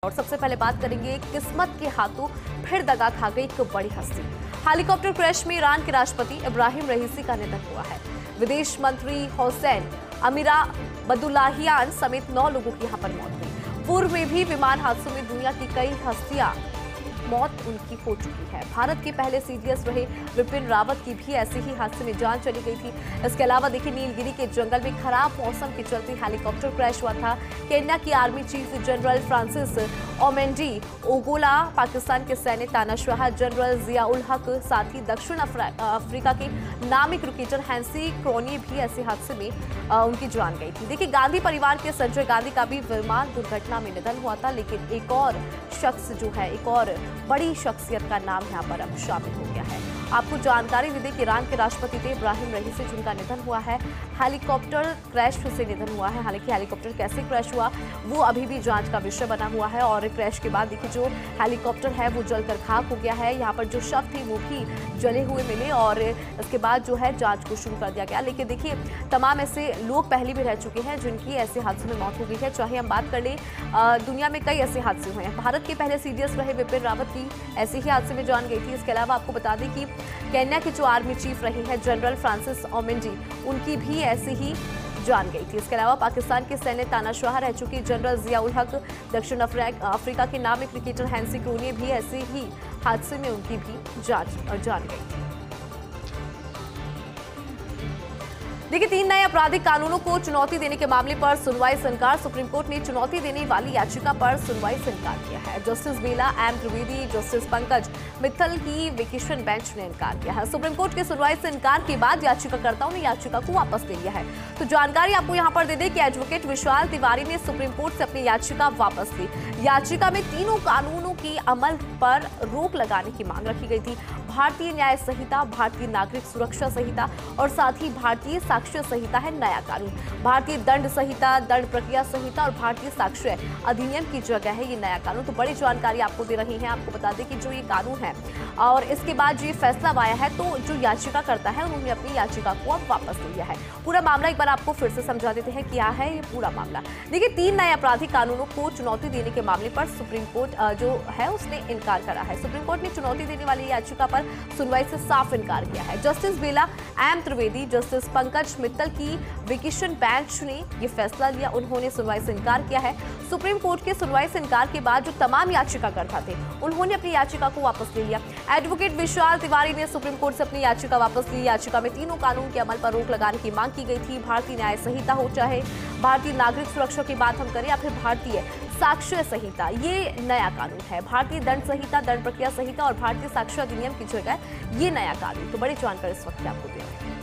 और सबसे पहले बात करेंगे किस्मत के हाथों फिर दगा खा गई एक बड़ी हस्ती। हेलीकॉप्टर क्रैश में ईरान के राष्ट्रपति इब्राहिम रईसी का निधन हुआ है। विदेश मंत्री हुसैन अमीरा बदुल्लाहियान समेत 9 लोगों की यहां पर मौत हुई। पूर्व में भी विमान हादसों में दुनिया की कई हस्तियां मौत उनकी हो चुकी है। भारत के पहले सीडीएस रहे विपिन रावत की भी ऐसे ही हादसे में जान चली गई थी। इसके अलावा देखिए नीलगिरी के जंगल में खराब मौसम के चलते हेलीकॉप्टर क्रैश हुआ था। केन्या की army chief general Francis Omondi Ogolla, Pakistan के सैन्य तानाशाह जनरल जिया उल हक, साथ ही दक्षिण अफ्रीका के नामी क्रिकेटर हैंसी क्रोनी भी ऐसे हादसे में उनकी जान गई थी। देखिए गांधी परिवार के संजय गांधी का भी विमान दुर्घटना में निधन हुआ था, लेकिन एक और शख्स जो है, एक और बड़ी शख्सियत का नाम यहाँ पर अब शामिल हो गया है। आपको जानकारी दे दें कि ईरान के राष्ट्रपति थे इब्राहिम रईसी, जिनका निधन हुआ है। हेलीकॉप्टर क्रैश से निधन हुआ है। हालांकि हेलीकॉप्टर कैसे क्रैश हुआ वो अभी भी जांच का विषय बना हुआ है। और क्रैश के बाद देखिए जो हेलीकॉप्टर है वो जलकर खाक हो गया है। यहाँ पर जो शव थे वो भी जले हुए मिले और इसके बाद जो है जांच को शुरू कर दिया गया। लेकिन देखिए तमाम ऐसे लोग पहले भी रह चुके हैं जिनकी ऐसे हादसों में मौत हो गई है। चाहे हम बात कर लें दुनिया में कई ऐसे हादसे हुए हैं। भारत के पहले सीडीएस रहे विपिन रावत की ऐसे ही हादसे में जान गई थी। इसके अलावा आपको बता दें कि केन्या के जो आर्मी चीफ रहे हैं जनरल फ्रांसिस ओमेंडी, उनकी भी ऐसे ही जान गई थी। इसके अलावा पाकिस्तान के सैन्य तानाशाह रह चुकी जनरल जिया उल हक, दक्षिण अफ्रीका के नामी क्रिकेटर हैंसी क्रोनी भी ऐसे ही हादसे में उनकी भी जान गई थी। देखिए 3 नए आपराधिक कानूनों को चुनौती देने के मामले पर सुनवाई से इनकार। सुप्रीम कोर्ट ने चुनौती देने वाली याचिका पर सुनवाई से इनकार किया है। जस्टिस बेला एम त्रिवेदी, जस्टिस पंकज मित्तल की वेकेशन बेंच ने इनकार किया है। सुप्रीम कोर्ट की सुनवाई से इनकार के बाद याचिकाकर्ताओं ने याचिका को वापस ले लिया है। तो जानकारी आपको यहाँ पर दे दें कि एडवोकेट विशाल तिवारी ने सुप्रीम कोर्ट से अपनी याचिका वापस ली। याचिका में तीनों कानूनों के अमल पर रोक लगाने की मांग रखी गई थी। भारतीय न्याय संहिता, भारतीय नागरिक सुरक्षा संहिता और साथ ही भारतीय साक्ष्य संहिता है नया कानून। भारतीय दंड संहिता, दंड प्रक्रिया संहिता और भारतीय साक्ष्य अधिनियम की जगह है ये नया कानून। तो बड़ी जानकारी आपको दे रही है। आपको बता दें कि जो ये कानून है और इसके बाद जो ये फैसला आया है, तो जो याचिका करता है उन्होंने अपनी याचिका को अब वापस ले लिया है। पूरा मामला एक बार आपको फिर से समझा देते हैं क्या है ये पूरा मामला। देखिए 3 नए आपराधिक कानूनों को चुनौती देने के मामले पर सुप्रीम कोर्ट जो है उसने इनकार करा है। सुप्रीम कोर्ट ने चुनौती देने वाली याचिका पर सुनवाई से साफ इनकार किया है। जस्टिस बेला एम त्रिवेदी, जस्टिस पंकज मित्तल की वेकेशन बेंच ने यह फैसला लिया। उन्होंने सुनवाई से इनकार किया है। सुप्रीम कोर्ट के सुनवाई से इनकार के बाद जो तमाम याचिकाकर्ता थे उन्होंने अपनी याचिका को वापस ले लिया। एडवोकेट विशाल तिवारी ने सुप्रीम कोर्ट से अपनी याचिका वापस ली। याचिका में तीनों कानून के अमल पर रोक लगाने की मांग की गई थी। भारतीय न्याय संहिता हो, चाहे भारतीय नागरिक सुरक्षा की बात हम करें या फिर भारतीय साक्ष्य संहिता, ये नया कानून है। भारतीय दंड संहिता, दंड प्रक्रिया संहिता और भारतीय साक्ष्य अधिनियम की जगह ये नया कानून। तो बड़ी जानकारी इस वक्त आपको दे रहे हैं।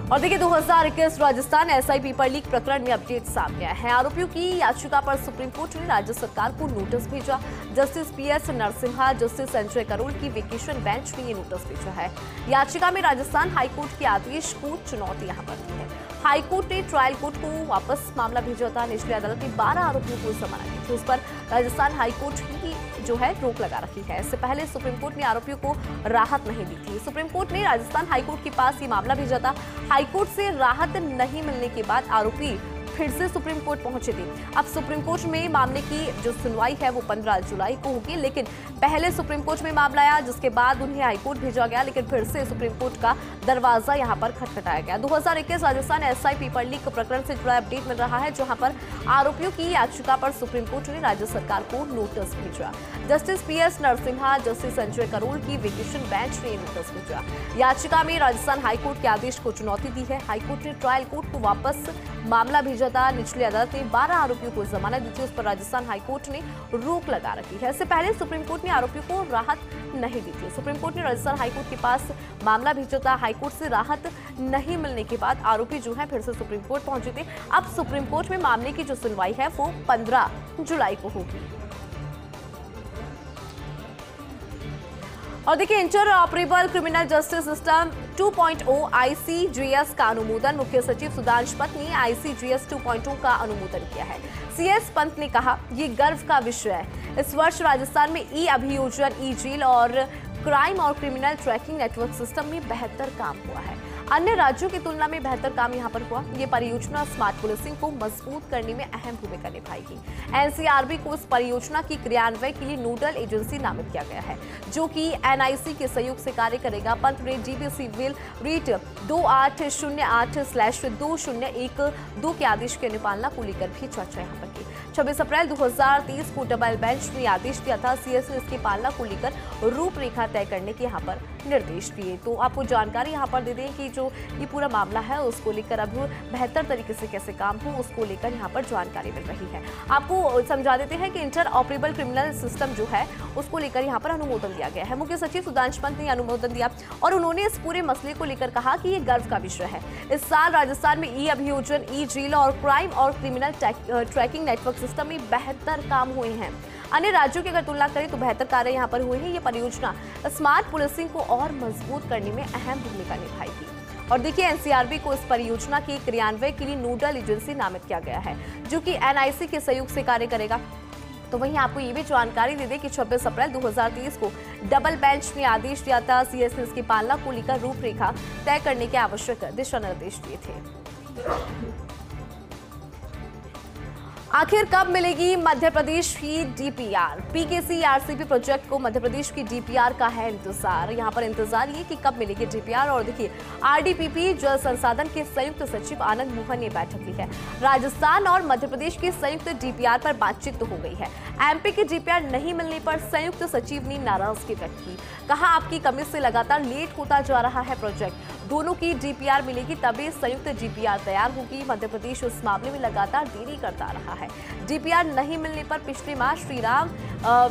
और देखिए 2021 राजस्थान एसआई पेपर लीक प्रकरण में अपडेट सामने आया है। आरोपियों की याचिका पर सुप्रीम कोर्ट ने राज्य सरकार को नोटिस भेजा। Justice PS Narasimha, justice Sanjay Karol की वेकेशन बेंच ने ये नोटिस भेजा है। याचिका में राजस्थान हाईकोर्ट के आदेश को चुनौती यहाँ पर दी है। हाईकोर्ट ने ट्रायल कोर्ट को वापस मामला भेजा था। निचली अदालत ने 12 आरोपियों को जमानत दी थी। उस पर राजस्थान हाईकोर्ट की जो है रोक लगा रखी है। इससे पहले सुप्रीम कोर्ट ने आरोपियों को राहत नहीं दी थी। सुप्रीम कोर्ट ने राजस्थान हाईकोर्ट के पास ये मामला भेजा था। हाईकोर्ट से राहत नहीं मिलने के बाद आरोपी फिर से सुप्रीम कोर्ट पहुंचे थे। अब सुप्रीम कोर्ट में मामले की जो सुनवाई है वो 15 जुलाई को होगी। लेकिन पहले सुप्रीम कोर्ट में मामला आया, जिसके बाद उन्हें हाईकोर्ट भेजा गया, लेकिन फिर से सुप्रीम कोर्ट का दरवाजा यहां पर खटखटाया गया। 2021 राजस्थान एसआई पेपर लीक प्रकरण से जुड़ा अपडेट मिल रहा है, जहां पर आरोपियों की याचिका पर सुप्रीम कोर्ट ने राज्य सरकार को नोटिस भेजा। Justice PS Narasimha, justice Sanjay Karol की वेकेशन बेंच ने नोटिस भेजा। याचिका में राजस्थान हाईकोर्ट के आदेश को चुनौती दी है। हाईकोर्ट ने ट्रायल कोर्ट को वापस मामला भेजा था। निचली अदालत ने 12 आरोपियों को जमानत दी थी। उस पर राजस्थान हाईकोर्ट ने रोक लगा रखी है। इससे पहले सुप्रीम कोर्ट ने आरोपियों को राहत नहीं दी थी। सुप्रीम कोर्ट ने राजस्थान हाईकोर्ट के पास मामला भेजा था। हाईकोर्ट से राहत नहीं मिलने के बाद आरोपी जो है फिर से सुप्रीम कोर्ट पहुंचे थे। अब सुप्रीम कोर्ट में मामले की जो सुनवाई है वो 15 जुलाई को होगी। और देखिए inter operable criminal justice system 2.0 ICGS का अनुमोदन मुख्य सचिव सुधांशु पंत ने आईसीजीएस 2.0 का अनुमोदन किया है। सीएस पंत ने कहा, ये गर्व का विषय है। इस वर्ष राजस्थान में ई अभियोजन, ई जेल और क्राइम और क्रिमिनल ट्रैकिंग नेटवर्क सिस्टम में बेहतर काम हुआ है। अन्य राज्यों की तुलना में बेहतर काम यहां पर हुआ। ये परियोजना स्मार्ट पुलिसिंग को मजबूत करने में अहम भूमिका निभाएगी। एनसीआरबी को इस परियोजना की क्रियान्वयन के लिए नोडल एजेंसी नामित किया गया है, जो कि एनआईसी के सहयोग से कार्य करेगा। पंत ने डीबीसी विल रीट 2808/2012 के आदेश की अनुपालना को लेकर भी चर्चा यहां पर की। 26 अप्रैल 2023 को डबल बेंच ने आदेश दिया था। सीएस ने इसकी पालना को लेकर रूपरेखा तय करने के यहाँ पर निर्देश दिए। तो आपको जानकारी यहाँ पर दे दें कि जो ये पूरा मामला है उसको लेकर अब बेहतर तरीके से कैसे काम हो उसको लेकर यहाँ पर जानकारी मिल रही है। आपको समझा देते हैं कि इंटर ऑपरेबल क्रिमिनल सिस्टम जो है उसको लेकर यहाँ पर अनुमोदन दिया गया है। मुख्य सचिव सुधांशु पंत ने अनुमोदन दिया और उन्होंने इस पूरे मसले को लेकर कहा कि ये गर्व का विषय है। इस साल राजस्थान में ई अभियोजन, ई जेल और क्राइम और क्रिमिनल ट्रैकिंग नेटवर्क सिस्टम में बेहतर काम हुए हैं। अन्य राज्यों की अगर तुलना करें तो बेहतर कार्य यहां पर हुए हैं। ये परियोजना स्मार्ट पुलिसिंग को और मजबूत करने में अहम भूमिका निभाएगी। और देखिए, एनसीआरबी को इस परियोजना के क्रियान्वयन के लिए नोडल एजेंसी नामित किया गया है, जो कि एनआईसी के सहयोग से कार्य करेगा। तो वहीं आपको ये भी जानकारी दे दें कि 26 अप्रैल 2023 को डबल बेंच ने आदेश दिया था। सीएस ने इसकी पालना को लेकर रूपरेखा तय करने के आवश्यक दिशा निर्देश दिए थे। आखिर कब मिलेगी मध्य प्रदेश की डीपीआर? पीकेसी आरसीपी प्रोजेक्ट को मध्य प्रदेश की डीपीआर का है इंतजार। यहाँ पर इंतजार ये कि कब मिलेगी डीपीआर। और देखिए, आरडीपीपी जल संसाधन के संयुक्त सचिव आनंद मोहन ने बैठक ली है। राजस्थान और मध्य प्रदेश की संयुक्त डीपीआर पर बातचीत तो हो गई है। एमपी की डीपीआर नहीं मिलने पर संयुक्त सचिव ने नाराजगी व्यक्त की। कहा, आपकी कमी से लगातार लेट होता जा रहा है प्रोजेक्ट। दोनों की डीपीआर मिलेगी तभी संयुक्त डीपीआर तैयार होगी। मध्य प्रदेश उस मामले में लगातार देरी करता रहा है। डीपीआर नहीं मिलने पर पिछले माह श्रीराम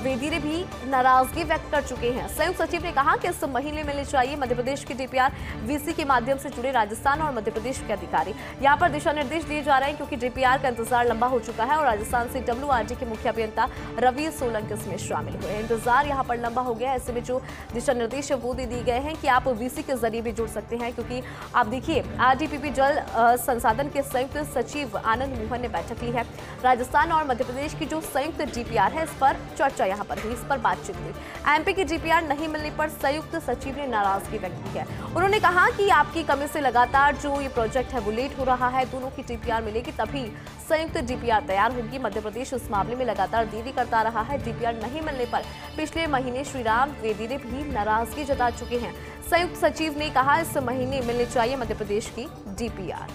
वेदिरे भी नाराजगी व्यक्त कर चुके हैं। संयुक्त सचिव ने कहा कि इस महीने मिलनी चाहिए मध्य प्रदेश की डीपीआर। वीसी के माध्यम से जुड़े राजस्थान और मध्य प्रदेश के अधिकारी यहां पर दिशा निर्देश दिए जा रहे हैं, क्योंकि डीपीआर का इंतजार लंबा हो चुका है और राजस्थान से डब्ल्यूआरडी के मुख्य अभियंता रवि सोलंकी इसमें शामिल हुए। इंतजार यहां पर लंबा हो गया है। ऐसे में जो दिशा निर्देश वो दे दिए गए हैं कि आप वीसी के जरिए भी जुड़ सकते हैं, क्योंकि आप देखिए, आरडीपीपी जल संसाधन के संयुक्त सचिव आनंद मोहन ने बैठक ली है। राजस्थान और मध्य प्रदेश की जो संयुक्त डीपीआर है, इस पर चर्चा यहां पर हुई, इस पर बातचीत हुई। एमपी की डीपीआर नहीं मिलने पर संयुक्त सचिव ने नाराजगी व्यक्त की है। उन्होंने कहा कि आपकी कमी से लगातार जो ये प्रोजेक्ट है वो लेट हो रहा है। दोनों की डीपीआर मिलेगी तभी संयुक्त डीपीआर तैयार होगी। मध्य प्रदेश इस मामले में लगातार देरी करता रहा है। डीपीआर नहीं मिलने पर पिछले महीने श्रीराम वेदिरे भी नाराजगी जता चुके हैं। संयुक्त सचिव ने कहा, इस महीने मिलनी चाहिए मध्य प्रदेश की डीपीआर।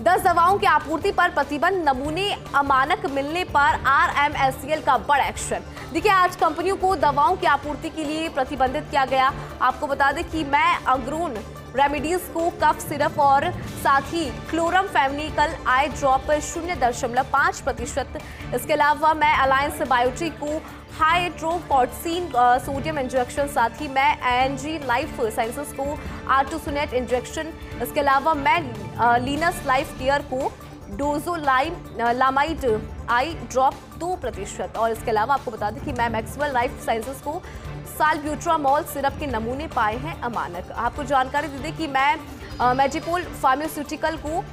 10 दवाओं की आपूर्ति पर प्रतिबंध, नमूने अमानक मिलने पर आरएमएससीएल का बड़ा एक्शन। देखिए, आज कंपनियों को दवाओं की आपूर्ति के लिए प्रतिबंधित किया गया। आपको बता दें कि मैं अग्रोन रेमेडीज को कफ सिरप और साथ ही क्लोरम फेमिनिकल आई ड्रॉप 0.5%, इसके अलावा मैं अलायंस बायोटेक को हाइड्रोकॉर्टिसिन सोडियम इंजेक्शन, साथ ही मैं एनजी लाइफ साइंसेस को आर्टोसुनेट इंजेक्शन, इसके अलावा मैं लीनस लाइफ केयर को डोजोलामाइड आई ड्रॉप 2%, और इसके अलावा आपको बता दें कि मैं मैक्सवेल लाइफ साइंसेस को साल्ब्यूट्रामोल सिरप के नमूने पाए हैं अमानक। आपको जानकारी दे दें कि मैं मेडिपोल फार्मास्यूटिकल को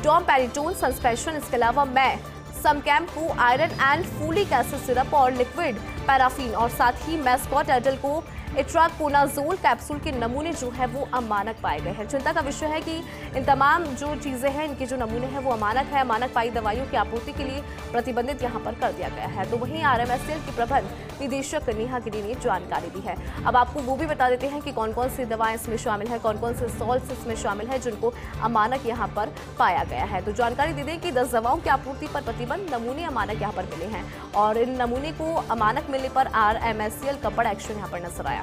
डोमपेरिटोन सस्पेंशन, इसके अलावा मैं समकैम को iron and folic acid syrup और लिक्विड पैराफिन, और साथ ही मैं स्कॉट एडल को इट्राकोनाजोल कैप्सूल के नमूने जो है वो अमानक पाए गए हैं। चिंता का विषय है कि इन तमाम जो चीज़ें हैं, इनके जो नमूने हैं वो अमानक है। अमानक पाई दवाइयों की आपूर्ति के लिए प्रतिबंधित यहाँ पर कर दिया गया है। तो वहीं आरएमएससीएल की प्रबंध निदेशक नेहा गिरी ने जानकारी दी है। अब आपको वो भी बता देते हैं कि कौन कौन सी दवाएं इसमें शामिल है, कौन कौन से सॉल्ट्स इसमें शामिल है जिनको अमानक यहाँ पर पाया गया है। तो जानकारी दे दें कि 10 दवाओं की आपूर्ति पर प्रतिबंध, नमूने अमानक यहाँ पर मिले हैं और इन नमूने को अमानक मिलने पर आरएमएससीएल का बड़ा एक्शन यहाँ पर नजर आया।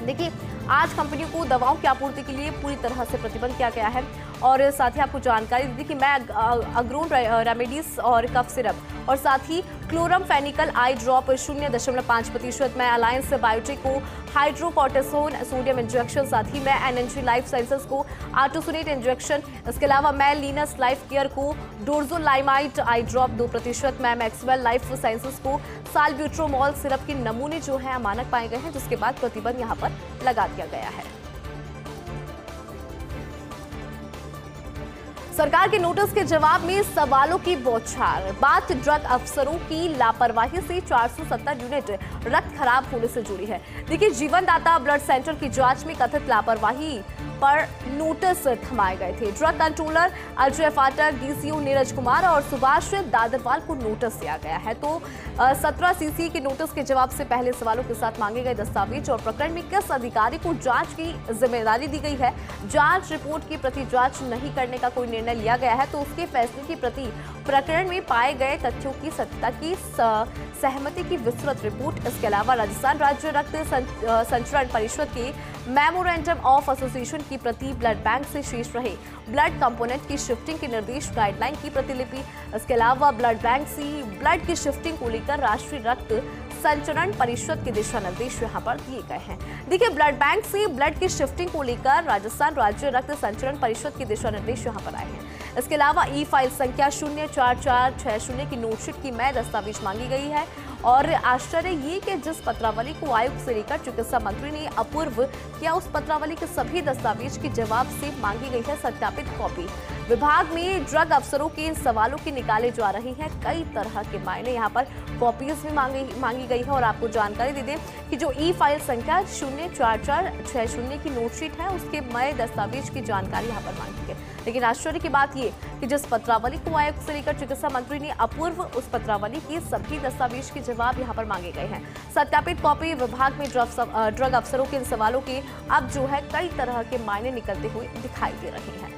देखिए, आज कंपनियों को दवाओं की आपूर्ति के लिए पूरी तरह से प्रतिबंध किया गया है। और साथ ही आपको जानकारी दी कि मैं अग्रोन रेमेडीज और कफ सिरप और साथ ही क्लोरम फेनिकल आई ड्रॉप 0.5%, मैं अलायंस बायोटेक को हाइड्रोकॉर्टिसोन सोडियम इंजेक्शन, साथ ही मैं एनएनजी लाइफ साइंसेस को आर्टोसुनेट इंजेक्शन, इसके अलावा मैं लीनस लाइफ केयर को डोर्जोलामाइड आई ड्रॉप 2%, मैं मैक्सवेल लाइफ साइंसेस को साल्ब्यूट्रामोल सिरप के नमूने जो है अमानक पाए गए हैं, जिसके बाद प्रतिबंध यहाँ पर लगा दिया गया है। सरकार के नोटिस के जवाब में सवालों की बौछार। बात ड्रग अफसरों की लापरवाही से 470 यूनिट रक्त खराब होने से जुड़ी है। देखिए, जीवनदाता ब्लड सेंटर की जांच में कथित लापरवाही पर नोटिस थमाए गए थे। ड्रग कंट्रोलर अजय फाटक, डीसीओ नीरज कुमार और सुभाष दादरवाल को नोटिस दिया गया है। तो 17 सीसी के नोटिस के जवाब से पहले सवालों के साथ मांगे गए दस्तावेज और प्रकरण में किस अधिकारी को जांच की जिम्मेदारी दी गई है, जांच रिपोर्ट की प्रति जांच नहीं करने का कोई निर्णय लिया गया है तो उसके फैसले की प्रति प्रकरण में पाए गए तथ्यों की सत्यता की सहमति की विस्तृत रिपोर्ट। इसके अलावा राजस्थान राज्य रक्त संचरण परिषद के मेमोरेंडम ऑफ एसोसिएशन की प्रति, ब्लड बैंक से शेष रहे ब्लड कंपोनेंट की शिफ्टिंग के निर्देश गाइडलाइन की प्रतिलिपि। इसके अलावा ब्लड बैंक से ब्लड की शिफ्टिंग को लेकर राष्ट्रीय रक्त संचरण परिषद के दिशा निर्देश यहाँ पर दिए गए हैं। देखिए, ब्लड बैंक से ब्लड की शिफ्टिंग को लेकर राजस्थान राज्य रक्त संचरण परिषद के दिशा निर्देश यहाँ पर आए हैं। इसके अलावा ई फाइल संख्या 04460 की नोटशीट की मय दस्तावेज मांगी गई है और आश्चर्य ये कि जिस पत्रावली को आयुक्त से लेकर चिकित्सा मंत्री ने अपूर्व किया, उस पत्रावली के सभी दस्तावेज के जवाब से मांगी गई है सत्यापित कॉपी। विभाग में ड्रग अफसरों के सवालों की निकाले जा रही हैं कई तरह के मायने, यहाँ पर कॉपीज भी मांगी गई है। और आपको जानकारी दे दें कि जो ई फाइल संख्या 04460 की नोटशीट है, उसके मय दस्तावेज की जानकारी यहाँ पर मांगी गई। लेकिन आश्चर्य की बात ये कि जिस पत्रावली को आयुक्त से लेकर चिकित्सा मंत्री ने अपूर्व, उस पत्रावली के सभी दस्तावेज के जवाब यहाँ पर मांगे गए हैं। सत्यापित कॉपी। विभाग में ड्रग अफसरों के इन सवालों के अब जो है कई तरह के मायने निकलते हुए दिखाई दे रहे हैं।